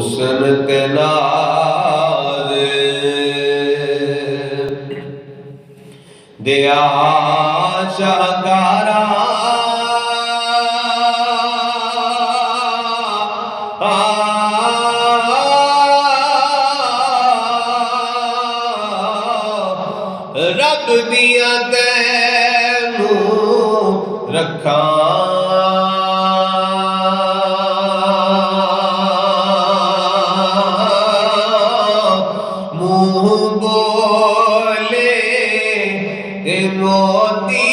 हुस्न ते नाज़ दिया शाहकारा रब दिया तैनू रखा मुँह बोले ते मोती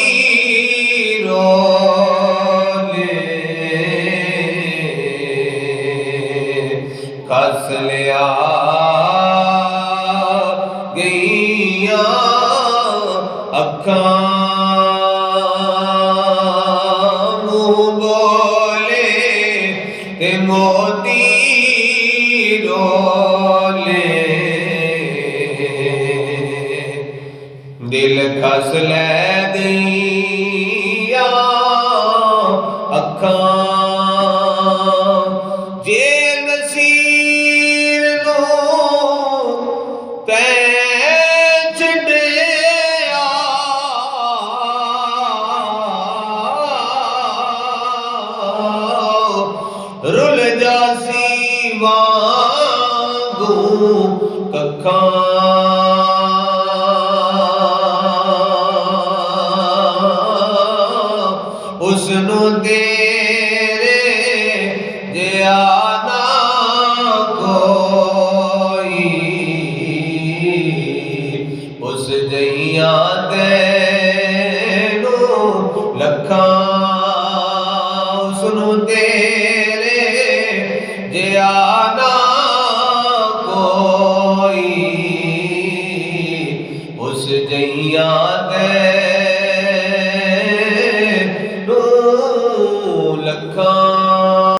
रोले कस लिया गईया अखां मुँह बोले ते मोती रोले दिल खस लै गईया अखां जे नसीर नूं तैं छड्डिया रुल जासी वांगू कखां उसनू तेरे जिया ना कोई उस जइया तैनू लखां उसनू तेरे जिया ना कोई उस जइया तैनू